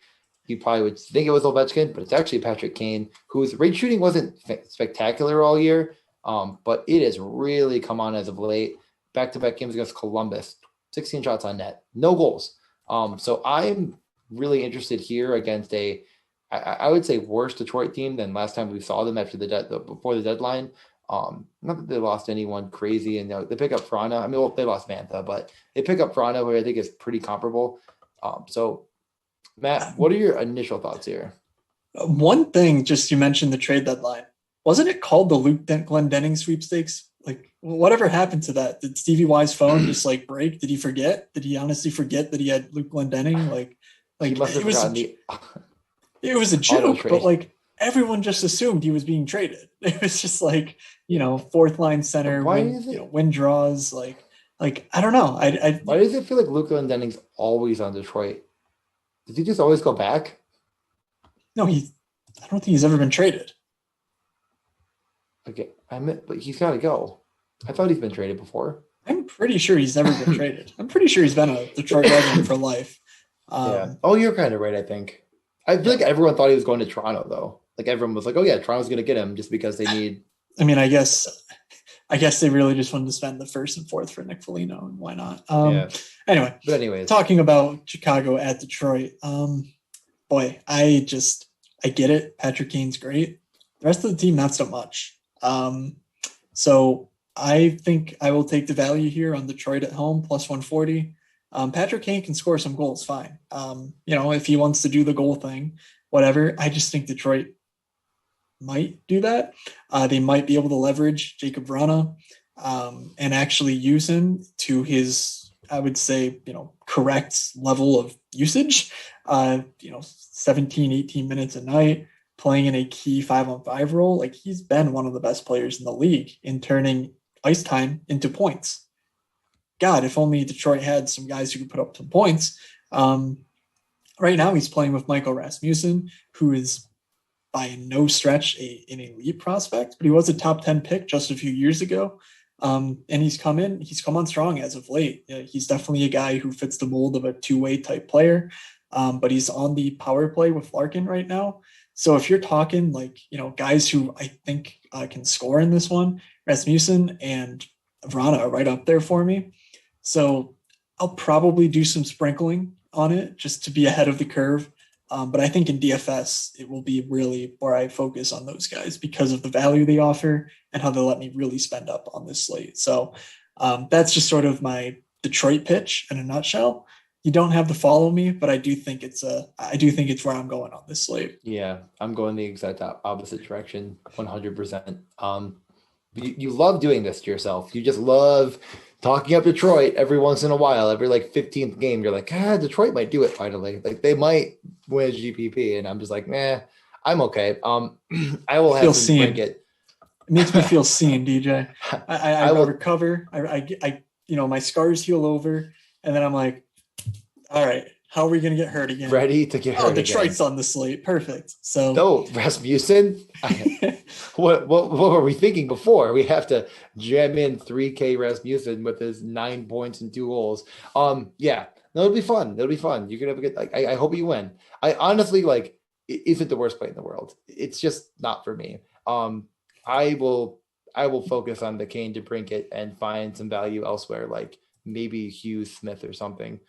you probably would think it was Ovechkin, but it's actually Patrick Kane, whose rate shooting wasn't spectacular all year, but it has really come on as of late. Back-to-back games against Columbus, 16 shots on net, no goals. So I'm really interested here against I would say worse Detroit team than last time we saw them after before the deadline. Not that they lost anyone crazy, and they pick up Frana. I mean, well, they lost Mantha, but they pick up Frana, who I think is pretty comparable. So, Matt, what are your initial thoughts here? One thing, just you mentioned the trade deadline. Wasn't it called the Luke Glendening sweepstakes? Like, whatever happened to that? Did Stevie Y's phone just like break? Did he forget? Did he honestly forget that he had Luke Glendening? Like he must have forgotten it was a joke, but like everyone just assumed he was being traded. It was just like, fourth line center, win draws. Like, I don't know. Why does it feel like Luke Glendening's always on Detroit? Does he just always go back? No, I don't think he's ever been traded. Okay, but he's got to go. I thought he's been traded before. I'm pretty sure he's never been traded. I'm pretty sure he's been a Detroit resident for life. Yeah. Oh, you're kind of right, I think. I feel like everyone thought he was going to Toronto, though. Like, everyone was like, oh, yeah, Toronto's going to get him just because they need... I mean, I guess they really just wanted to spend the first and fourth for Nick Foligno, and why not? Anyways, talking about Chicago at Detroit, boy, I get it. Patrick Kane's great. The rest of the team, not so much. So I think I will take the value here on Detroit at home, plus 140. Patrick Kane can score some goals, fine. If he wants to do the goal thing, whatever. I just think Detroit might do that. They might be able to leverage Jacob Vrana and actually use him to his, I would say, correct level of usage. 17, 18 minutes a night, playing in a key 5-on-5 role. Like, he's been one of the best players in the league in turning ice time into points. God, if only Detroit had some guys who could put up some points. Right now, he's playing with Michael Rasmussen, who is by no stretch an elite prospect, but he was a top 10 pick just a few years ago. And he's come on strong as of late. He's definitely a guy who fits the mold of a two-way type player, but he's on the power play with Larkin right now. So if you're talking guys who I think can score in this one, Rasmussen and Vrana are right up there for me. So I'll probably do some sprinkling on it just to be ahead of the curve. But I think in DFS, it will be really where I focus on those guys because of the value they offer and how they let me really spend up on this slate. So that's just sort of my Detroit pitch in a nutshell. You don't have to follow me, but I do think it's where I'm going on this slate. Yeah, I'm going the exact opposite direction, 100%. You love doing this to yourself. You just love talking up Detroit every once in a while. Every 15th game, you're like, Detroit might do it finally. Like, they might win a GPP, and I'm just like, nah, I'm okay. I will have to bring it. It makes me feel seen, DJ. I will recover. I my scars heal over, and then I'm like, all right, how are we going to get hurt again? Ready to get hurt Detroit's again. On the slate. Perfect. So no, Rasmussen. What were we thinking before? We have to jam in 3K Rasmussen with his 9 points and 2 goals. Yeah, no, it'll be fun. You're gonna have a good. I hope you win. I honestly it isn't the worst play in the world. It's just not for me. I will focus on the Kane to bring it and find some value elsewhere, like maybe Hughes Smith or something.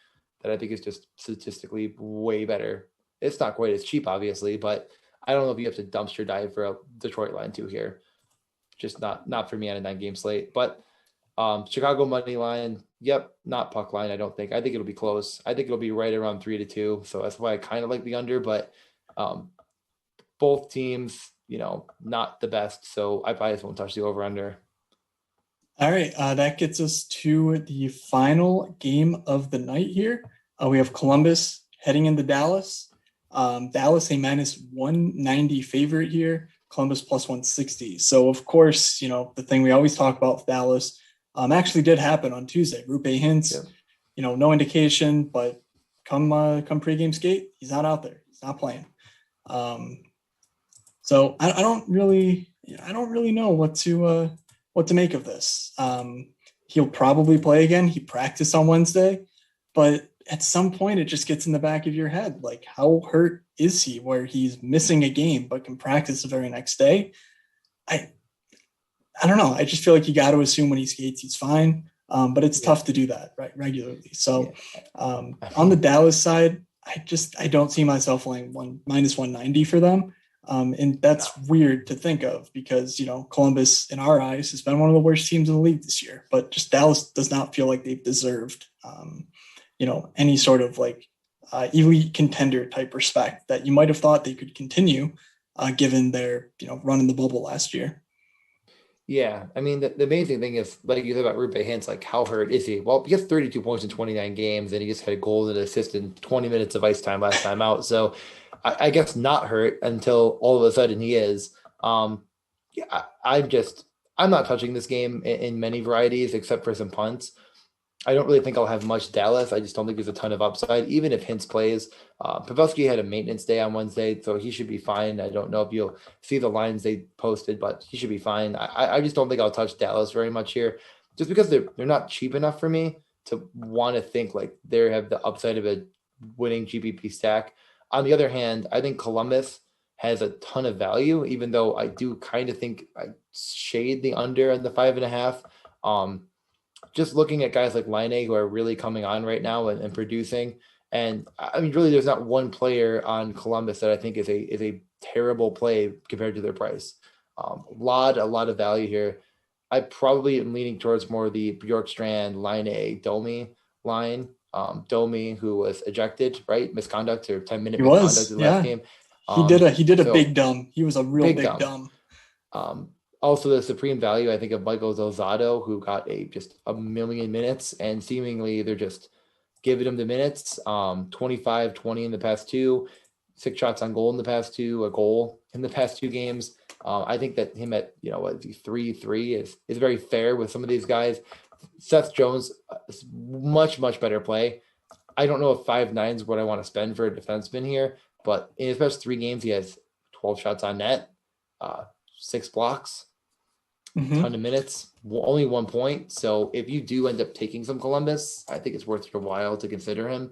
that I think is just statistically way better. It's not quite as cheap, obviously, but I don't know if you have to dumpster dive for a Detroit line 2 here. Just not for me on a 9-game slate. But Chicago money line, yep, not puck line. I don't think. I think it'll be close. I think it'll be right around 3-2. So that's why I kind of like the under. But both teams, not the best. So I probably just won't touch the over under. All right, that gets us to the final game of the night here. We have Columbus heading into Dallas. Dallas a minus 190 favorite here. Columbus plus 160. So of course, the thing we always talk about with Dallas actually did happen on Tuesday. Rupe Hintz, no indication, but come pregame skate, he's not out there. He's not playing. So I don't really know what to make of this. He'll probably play again. He practiced on Wednesday, but at some point it just gets in the back of your head. Like, how hurt is he where he's missing a game, but can practice the very next day? I don't know. I just feel like you got to assume when he skates, he's fine. But it's tough to do that regularly. So on the Dallas side, I don't see myself laying minus 190 for them. And that's weird to think of because, Columbus in our eyes has been one of the worst teams in the league this year, but just Dallas does not feel like they've deserved, any sort of elite contender type respect that you might've thought they could continue given their, run in the bubble last year. Yeah. I mean, the amazing thing is, like you said about Rupe Hintz, how hurt is he? Well, he has 32 points in 29 games and he just had a goal and an assist in 20 minutes of ice time last time out. So I guess not hurt until all of a sudden he is. I'm not touching this game in many varieties except for some punts. I don't really think I'll have much Dallas. I just don't think there's a ton of upside, even if Hintz plays. Pavelski had a maintenance day on Wednesday, so he should be fine. I don't know if you'll see the lines they posted, but he should be fine. I just don't think I'll touch Dallas very much here, just because they're not cheap enough for me to want to think they have the upside of a winning GPP stack. On the other hand, I think Columbus has a ton of value, even though I do kind of think I shade the under and the 5.5. Just looking at guys like Laine who are really coming on right now and producing. And I mean, really, there's not one player on Columbus that I think is a terrible play compared to their price. A lot of value here. I probably am leaning towards more of the Bjorkstrand, Laine, Domi line. Domi, who was ejected, right? Misconduct or 10-minute misconduct in the last game. He did a big dumb. He was a real big dumb. Also, the supreme value, I think, of Michael Zozado, who got just a million minutes, and seemingly they're just giving him the minutes. 25, 20 in the past 2, 6 shots on goal in the past 2, a goal in the past 2 games. I think that him at 3-3 is very fair with some of these guys. Seth Jones is much better play. I don't know if 5.9 is what I want to spend for a defenseman here, but in his best 3 games, he has 12 shots on net, 6 blocks. Ton of minutes, only 1 point. So if you do end up taking some Columbus, I think it's worth your while to consider him.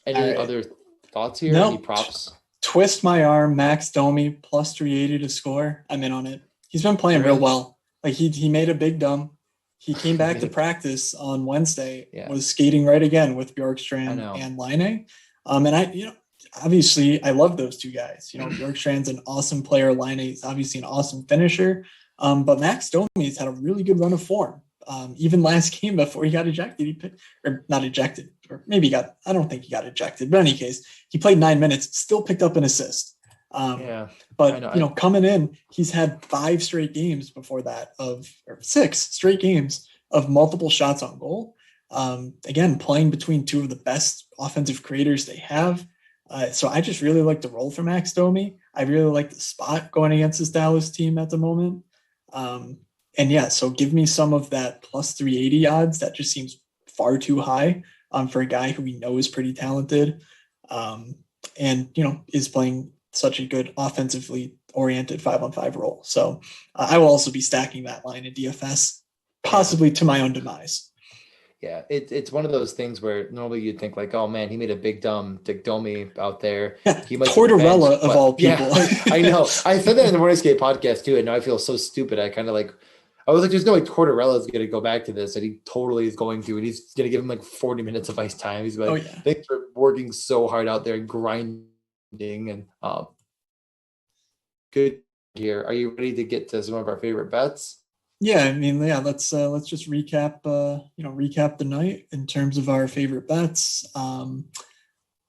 Any other thoughts here? Any props? Twist my arm, Max Domi plus 380 to score. I'm in on it. He's been playing real well. He made a big dumb. He came back to practice on Wednesday, was skating right again with Bjorkstrand and Laine. And obviously I love those 2 guys. Bjorkstrand's an awesome player. Laine is obviously an awesome finisher. But Max Domi has had a really good run of form. Even last game before he got ejected, I don't think he got ejected, but in any case, he played 9 minutes, still picked up an assist. But coming in, he's had 5 straight games before that or 6 straight games of multiple shots on goal. Again, playing between 2 of the best offensive creators they have. So I just really like the role for Max Domi. I really like the spot going against this Dallas team at the moment. So give me some of that plus 380 odds. That just seems far too high for a guy who we know is pretty talented and is playing such a good offensively oriented 5-on-5 role. So I will also be stacking that line in DFS, possibly to my own demise. Yeah, it's one of those things where normally you'd think oh man, he made a big dumb Dick Domi out there. He might Tortorella of all people. Yeah, I know. I said that in the Morning Skate podcast too, and now I feel so stupid. I I was like, there's no way Tortorella's going to go back to this, and he totally is going to, and he's going to give him like 40 minutes of ice time. He's like, thanks for working so hard out there and grinding, and good here. Are you ready to get to some of our favorite bets? Yeah, I mean, yeah, let's just recap recap the night in terms of our favorite bets.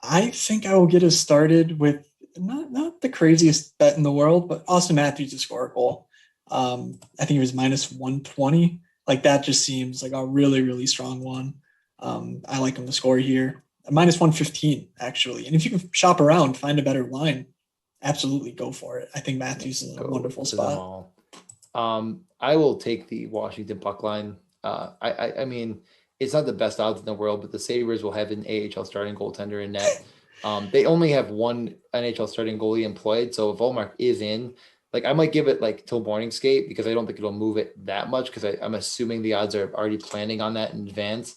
I think I will get us started with not the craziest bet in the world, but Austin Matthews to score a goal. I think it was minus 120. Like that just seems like a really, really strong one. I like him to score here. Minus 115, actually. And if you can shop around, find a better line, absolutely go for it. I think Matthews is a wonderful spot. I will take the Washington puck line. I mean, it's not the best odds in the world, but the Sabres will have an AHL starting goaltender in net. They only have one NHL starting goalie employed, so if Ullmark is in, like I might give it like till morning skate because I don't think it'll move it that much because I'm assuming the odds are already planning on that in advance.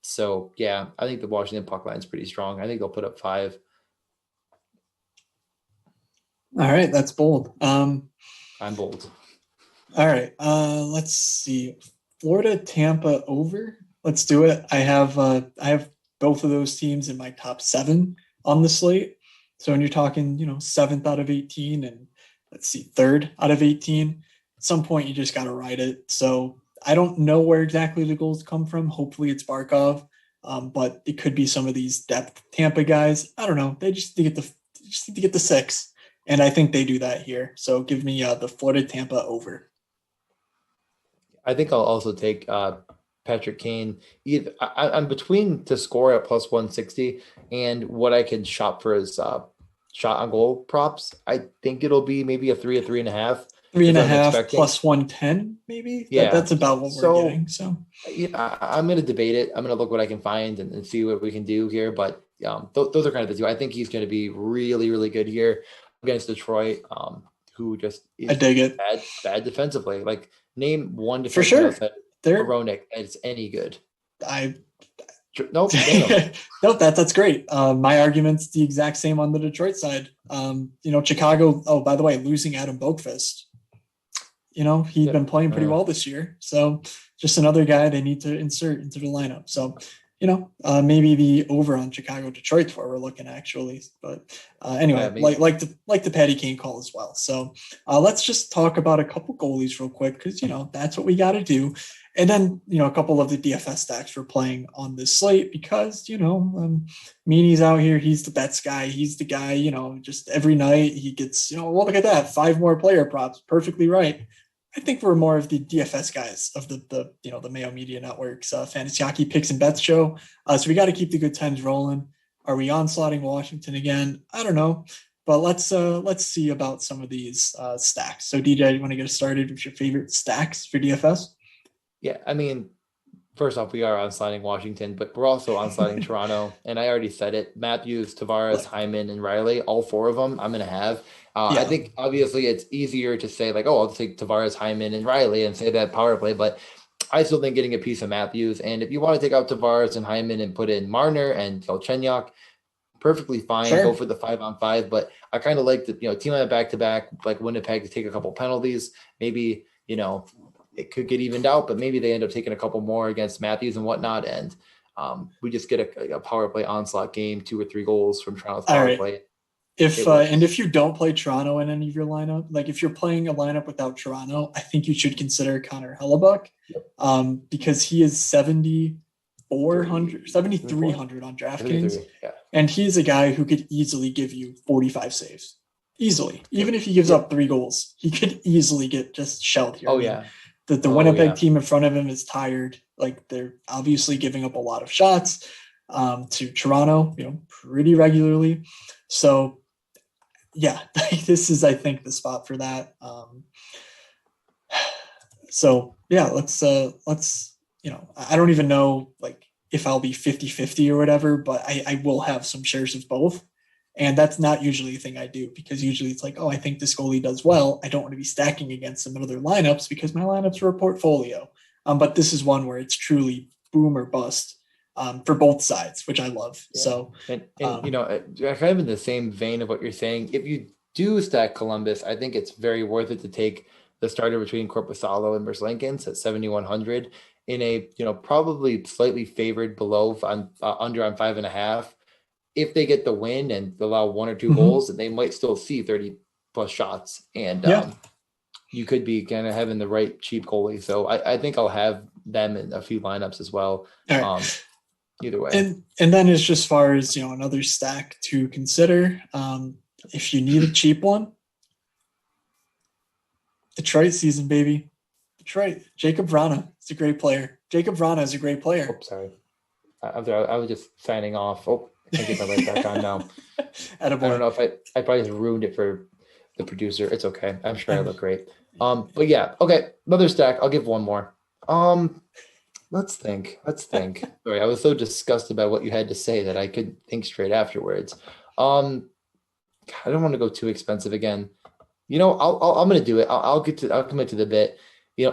So yeah, I think the Washington puck line is pretty strong. I think they'll put up 5. All right, that's bold. I'm bold. All right, let's see. Florida, Tampa over. Let's do it. I have both of those teams in my top 7 on the slate. So when you're talking, 7th out of 18 and let's see, 3rd out of 18, at some point you just got to ride it. So I don't know where exactly the goals come from. Hopefully it's Barkov, but it could be some of these depth Tampa guys. I don't know. They just need to get the 6, and I think they do that here. So give me the Florida Tampa over. I think I'll also take Patrick Kane. I'm between to score at plus 160 and what I can shop for his shot on goal props. I think it'll be maybe a 3.5. 3.5 plus 110, maybe. Yeah, that's about what we're getting. So yeah, I'm going to debate it. I'm going to look what I can find and see what we can do here. But those are kind of the two. I think he's going to be really, really good here against Detroit, who just is I dig it. Bad defensively. Like name one defenseman for sure. Moronic that's any good. Nope. Nope. That's great. My argument's the exact same on the Detroit side. Chicago. Oh, by the way, losing Adam Boqvist. He'd been playing pretty well this year. So just another guy they need to insert into the lineup. So, maybe the over on Chicago Detroit's where we're looking actually. But anyway, like the Patty Kane call as well. So let's just talk about a couple goalies real quick because that's what we got to do. And then a couple of the DFS stacks we're playing on this slate because Meany's out here. He's the bets guy. He's the guy. Just every night he gets well, look at that, 5 more player props, perfectly right. I think we're more of the DFS guys of the Mayo Media Network's Fantasy Hockey Picks and Bets show. So we got to keep the good times rolling. Are we onslaughting Washington again? I don't know, but let's see about some of these stacks. So DJ, you want to get us started with your favorite stacks for DFS? Yeah, I mean, first off, we are onslaughting Washington, but we're also onslaughting Toronto. And I already said it: Matthews, Tavares, Hyman, and Riley. All 4 of them, I'm going to have. I think obviously it's easier to say like, oh, I'll take Tavares, Hyman, and Riley and say that power play, but I still think getting a piece of Matthews. And if you want to take out Tavares and Hyman and put in Marner and Galchenyuk, perfectly fine. Sure. Go for the 5-on-5. But I kind of like the team on a back-to-back, like Winnipeg, to take a couple penalties. Maybe it could get evened out, but maybe they end up taking a couple more against Matthews and whatnot. And we just get a power play onslaught game, 2 or 3 goals from Toronto's power play. If you don't play Toronto in any of your lineup, like if you're playing a lineup without Toronto, I think you should consider Connor Hellebuck because he is 7,300 on DraftKings. Yeah. And he's a guy who could easily give you 45 saves. Easily. Even if he gives up 3 goals, he could easily get just shelled here. Oh, yeah. The Winnipeg team in front of him is tired. Like they're obviously giving up a lot of shots to Toronto, pretty regularly. So yeah, this is, I think, the spot for that. So yeah, let's, I don't even know like if I'll be 50-50 or whatever, but I will have some shares of both. And that's not usually a thing I do because usually it's like, oh, I think this goalie does well. I don't want to be stacking against some other lineups because my lineups are a portfolio. But this is one where it's truly boom or bust for both sides, which I love. Yeah. So, and kind of in the same vein of what you're saying, if you do stack Columbus, I think it's very worth it to take the starter between Korpisalo and Merzlikins at 7,100 in a, probably slightly favored below on under on 5.5. If they get the win and allow 1 or 2 goals, then they might still see 30 plus shots. And you could be kind of having the right cheap goalie. So I think I'll have them in a few lineups as well. Either way. And then as just far as, another stack to consider, if you need a cheap one, Detroit season, baby. Detroit. Jacob Vrana is a great player. Oh, sorry. I was just signing off. Oh, I get my light back on now. I don't know if I probably just ruined it for the producer. It's okay. I'm sure I look great. But yeah, okay. Another stack. I'll give one more. Let's think. Sorry, I was so disgusted by what you had to say that I couldn't think straight afterwards. I don't want to go too expensive again. I'm going to do it. I'll commit to the bit.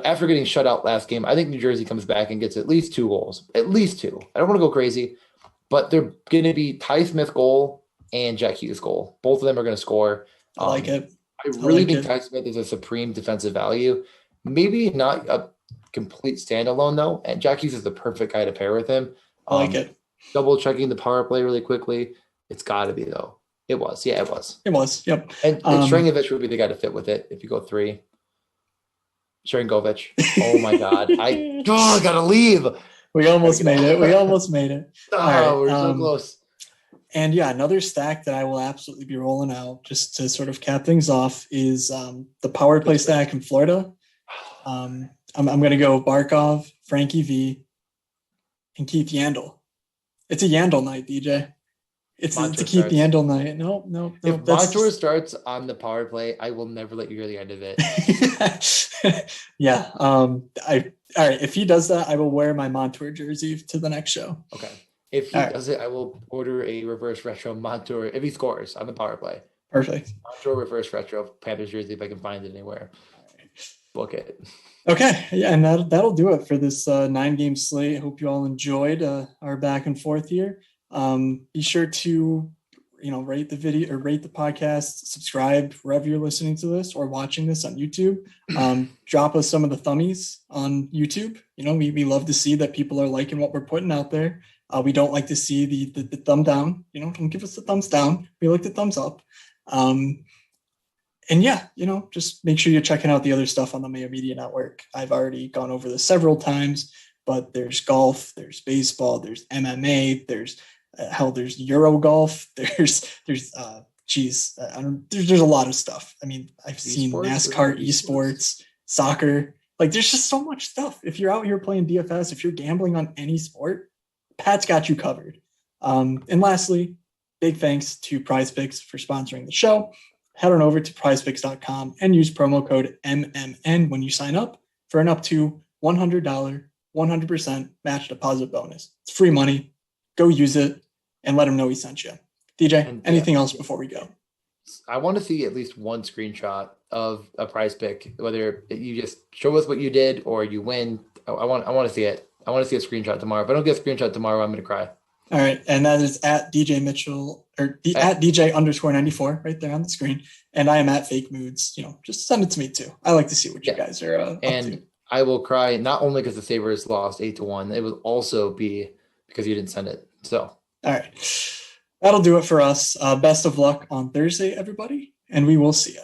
After getting shut out last game, I think New Jersey comes back and gets at least 2 goals. At least 2. I don't want to go crazy, but they're going to be Ty Smith goal and Jack Hughes goal. Both of them are going to score. I like it. I really think Ty Smith is a supreme defensive value. Maybe not a complete standalone though, and Jack Hughes is the perfect guy to pair with him. I like it. Double checking the power play really quickly. It's got to be though. It was. Yep. And Strangovich would be the guy to fit with it if you go 3. Strangovich. Oh my God. I gotta leave. We almost made it. Oh, right, we're so close. And another stack that I will absolutely be rolling out just to sort of cap things off is the power play stack in Florida. I'm going to go Barkov, Frankie V, and Keith Yandel. It's a Yandel night, DJ. It's a Keith Yandel night. No. If Montour starts on the power play, I will never let you hear the end of it. Yeah. All right. If he does that, I will wear my Montour jersey to the next show. Okay. If he does it, I will order a reverse retro Montour if he scores on the power play. Perfect. Montour reverse retro Panthers jersey if I can find it anywhere. Book it. Okay. Yeah, and that'll do it for this 9-game slate. Hope you all enjoyed our back and forth here. Be sure to rate the video or rate the podcast, subscribe wherever you're listening to this or watching this on YouTube. Drop us some of the thummies on YouTube. We love to see that people are liking what we're putting out there. We don't like to see the thumb down. Don't give us the thumbs down. We like the thumbs up. And just make sure you're checking out the other stuff on the Mayo Media Network. I've already gone over this several times, but there's golf, there's baseball, there's MMA, there's Euro golf, there's a lot of stuff. I mean, I've seen NASCAR, esports, soccer. Like, there's just so much stuff. If you're out here playing DFS, if you're gambling on any sport, Pat's got you covered. And lastly, big thanks to Prize Picks for sponsoring the show. Head on over to prizepicks.com and use promo code MMN when you sign up for an up to $100, 100% match deposit bonus. It's free money. Go use it and let them know we sent you. DJ, anything else before we go? I want to see at least one screenshot of a prize pick, whether you just show us what you did or you win. I want to see it. I want to see a screenshot tomorrow. If I don't get a screenshot tomorrow, I'm going to cry. All right. And that is at DJ Mitchell or at DJ_94 right there on the screen. And I am at Fake Moods. Just send it to me too. I like to see what you guys are up to. I will cry not only because the Sabres lost 8-1. It will also be because you didn't send it. So, all right. That'll do it for us. Best of luck on Thursday, everybody. And we will see you.